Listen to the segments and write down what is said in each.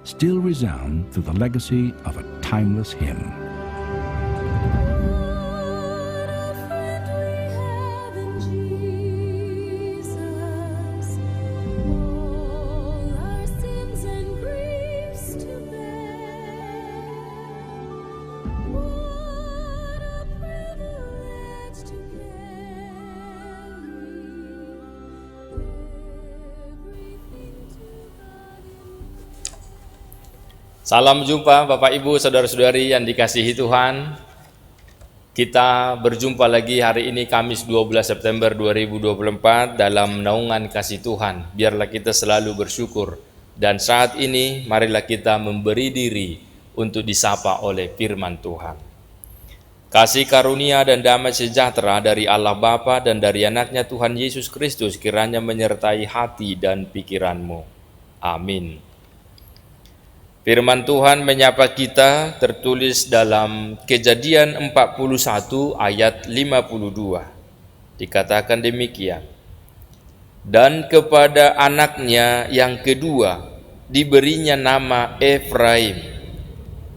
still resound through the legacy of a timeless hymn. Salam jumpa Bapak Ibu Saudara-saudari yang dikasihi Tuhan. Kita berjumpa lagi hari ini Kamis 12 September 2024 dalam naungan kasih Tuhan. Biarlah kita selalu bersyukur, dan saat ini marilah kita memberi diri untuk disapa oleh firman Tuhan. Kasih karunia dan damai sejahtera dari Allah Bapa dan dari anaknya Tuhan Yesus Kristus kiranya menyertai hati dan pikiranmu. Amin. Firman Tuhan menyapa kita tertulis dalam Kejadian 41 ayat 52. Dikatakan demikian. Dan kepada anaknya yang kedua diberinya nama Efraim,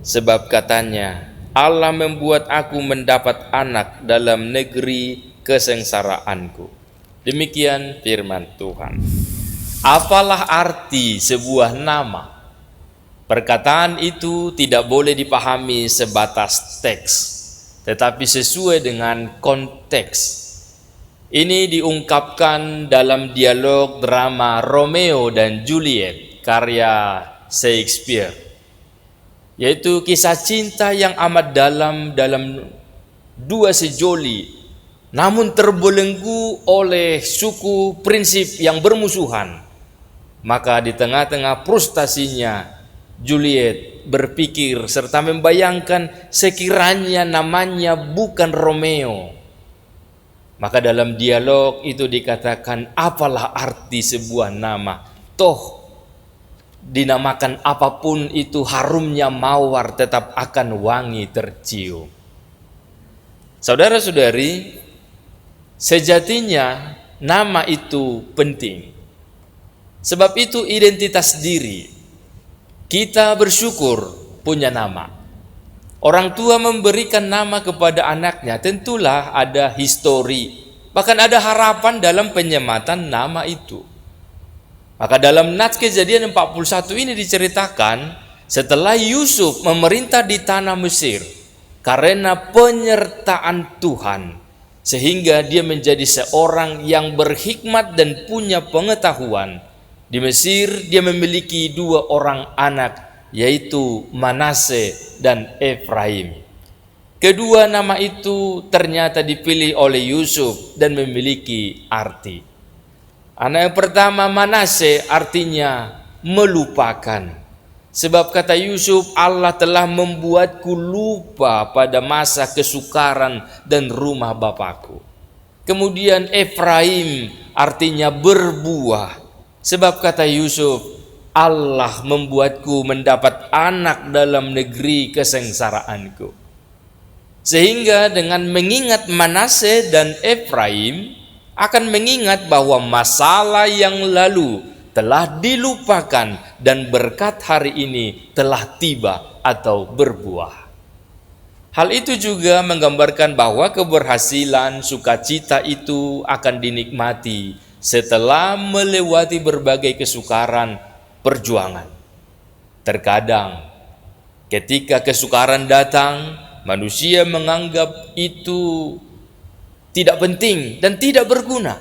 sebab katanya, Allah membuat aku mendapat anak dalam negeri kesengsaraanku. Demikian firman Tuhan. Apalah arti sebuah nama? Perkataan itu tidak boleh dipahami sebatas teks, tetapi sesuai dengan konteks. Ini diungkapkan dalam dialog drama Romeo dan Juliet karya Shakespeare, yaitu kisah cinta yang amat dalam dua sejoli, namun terbelenggu oleh suku prinsip yang bermusuhan. Maka di tengah-tengah frustasinya, Juliet berpikir serta membayangkan sekiranya namanya bukan Romeo. Maka dalam dialog itu dikatakan, apalah arti sebuah nama? Toh dinamakan apapun itu harumnya mawar tetap akan wangi tercium. Saudara-saudari, sejatinya nama itu penting. Sebab itu identitas diri. Kita bersyukur punya nama. Orang tua memberikan nama kepada anaknya, tentulah ada histori, bahkan ada harapan dalam penyematan nama itu. Maka dalam Nats Kejadian 41 ini diceritakan, setelah Yusuf memerintah di tanah Mesir karena penyertaan Tuhan, sehingga dia menjadi seorang yang berhikmat dan punya pengetahuan. Di Mesir dia memiliki dua orang anak, yaitu Manase dan Efraim. Kedua nama itu ternyata dipilih oleh Yusuf dan memiliki arti. Anak yang pertama Manase artinya melupakan. Sebab kata Yusuf, Allah telah membuatku lupa pada masa kesukaran dan rumah bapakku. Kemudian Efraim artinya berbuah. Sebab kata Yusuf, Allah membuatku mendapat anak dalam negeri kesengsaraanku. Sehingga dengan mengingat Manase dan Efraim, akan mengingat bahwa masalah yang lalu telah dilupakan dan berkat hari ini telah tiba atau berbuah. Hal itu juga menggambarkan bahwa keberhasilan sukacita itu akan dinikmati setelah melewati berbagai kesukaran perjuangan. Terkadang ketika kesukaran datang, manusia menganggap itu tidak penting dan tidak berguna.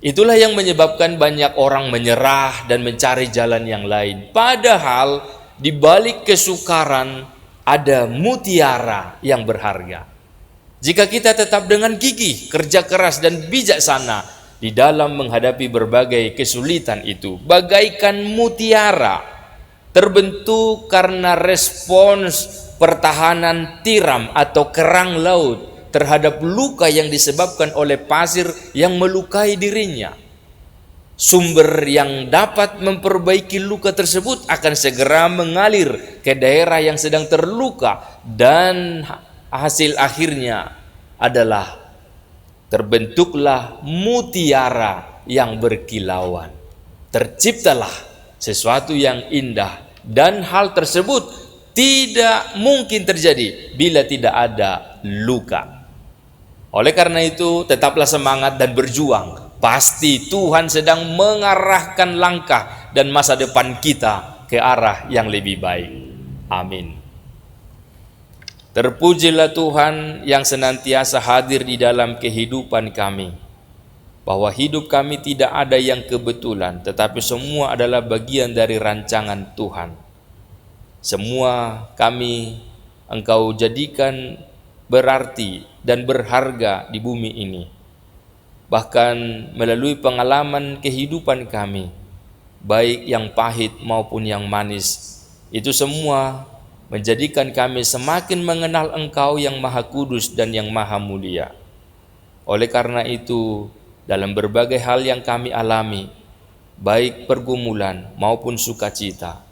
Itulah yang menyebabkan banyak orang menyerah dan mencari jalan yang lain. Padahal di balik kesukaran ada mutiara yang berharga. Jika kita tetap dengan gigih, kerja keras dan bijaksana di dalam menghadapi berbagai kesulitan itu, bagaikan mutiara terbentuk karena respons pertahanan tiram atau kerang laut terhadap luka yang disebabkan oleh pasir yang melukai dirinya. Sumber yang dapat memperbaiki luka tersebut akan segera mengalir ke daerah yang sedang terluka, dan hasil akhirnya adalah terbentuklah mutiara yang berkilauan. Terciptalah sesuatu yang indah Dan hal tersebut tidak mungkin terjadi bila tidak ada luka. Oleh karena itu, tetaplah semangat dan berjuang. Pasti Tuhan sedang mengarahkan langkah dan masa depan kita ke arah yang lebih baik. Amin. Terpujilah Tuhan yang senantiasa hadir di dalam kehidupan kami, bahwa hidup kami tidak ada yang kebetulan, tetapi semua adalah bagian dari rancangan Tuhan. Semua kami Engkau jadikan berarti dan berharga di bumi ini. Bahkan melalui pengalaman kehidupan kami, baik yang pahit maupun yang manis, itu semua menjadikan kami semakin mengenal Engkau yang Maha Kudus dan yang Maha Mulia. Oleh karena itu, dalam berbagai hal yang kami alami, baik pergumulan maupun sukacita,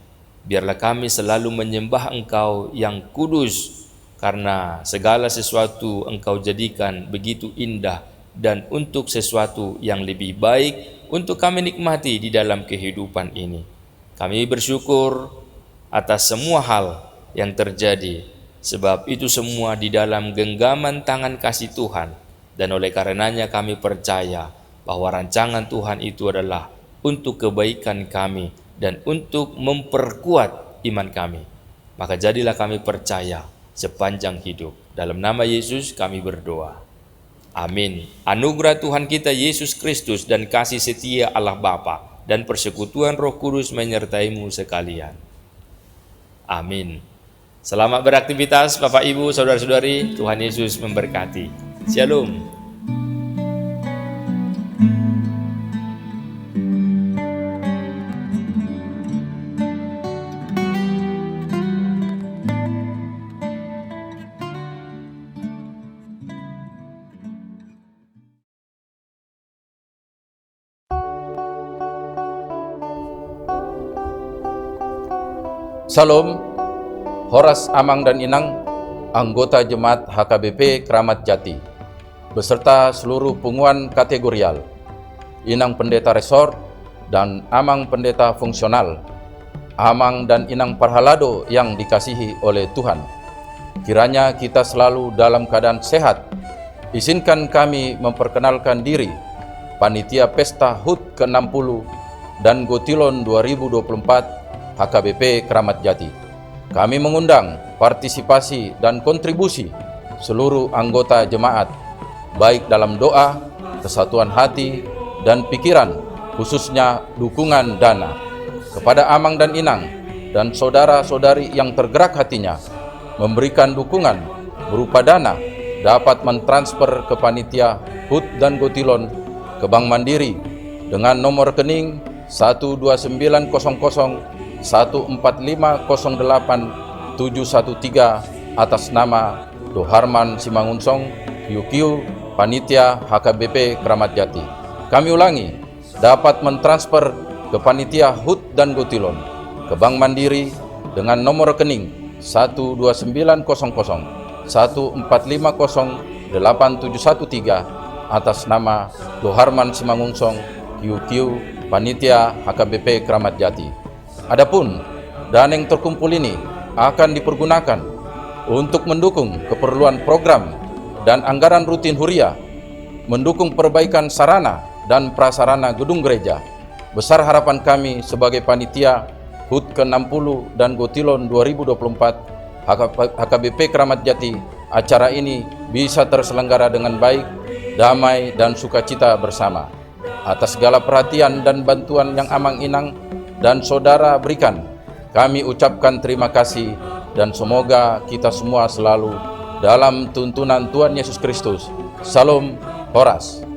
biarlah kami selalu menyembah Engkau yang kudus, karena segala sesuatu Engkau jadikan begitu indah dan untuk sesuatu yang lebih baik untuk kami nikmati di dalam kehidupan ini. Kami bersyukur atas semua hal yang terjadi, sebab itu semua di dalam genggaman tangan kasih Tuhan, dan oleh karenanya kami percaya bahwa rancangan Tuhan itu adalah untuk kebaikan kami dan untuk memperkuat iman kami. Maka jadilah kami percaya sepanjang hidup. Dalam nama Yesus kami berdoa. Amin. Anugerah Tuhan kita Yesus Kristus dan kasih setia Allah Bapa dan persekutuan Roh Kudus menyertaimu sekalian. Amin. Selamat beraktivitas Bapak Ibu, Saudara-saudari. Tuhan Yesus memberkati. Shalom. Salam, Horas Amang dan Inang, anggota Jemaat HKBP Kramat Jati, beserta seluruh pengumuman kategorial, Inang Pendeta Resort dan Amang Pendeta Fungsional, Amang dan Inang Parhalado yang dikasihi oleh Tuhan. Kiranya kita selalu dalam keadaan sehat. Izinkan kami memperkenalkan diri, Panitia Pesta HUT ke-60 dan Gotilon 2024 HKBP Kramat Jati. Kami mengundang partisipasi dan kontribusi seluruh anggota jemaat, baik dalam doa, kesatuan hati, dan pikiran, khususnya dukungan dana. Kepada Amang dan Inang dan saudara-saudari yang tergerak hatinya memberikan dukungan berupa dana, dapat mentransfer ke panitia HUT dan Gotilon ke Bank Mandiri dengan nomor rekening 1290145081713 atas nama Doharman Simangunsong, QQ, Panitia HKBP Kramat Jati. Kami ulangi, dapat mentransfer ke Panitia HUT dan Gotilon ke Bank Mandiri dengan nomor rekening 1290145081713 atas nama Doharman Simangunsong, QQ, Panitia HKBP Kramat Jati. Adapun dana yang terkumpul ini akan dipergunakan untuk mendukung keperluan program dan anggaran rutin Huria, mendukung perbaikan sarana dan prasarana gedung gereja. Besar harapan kami sebagai panitia HUT ke-60 dan Gotilon 2024 HKBP Kramat Jati, acara ini bisa terselenggara dengan baik, damai, dan sukacita bersama. Atas segala perhatian dan bantuan yang Amang Inang dan saudara berikan, kami ucapkan terima kasih, dan semoga kita semua selalu dalam tuntunan Tuhan Yesus Kristus. Salam Horas.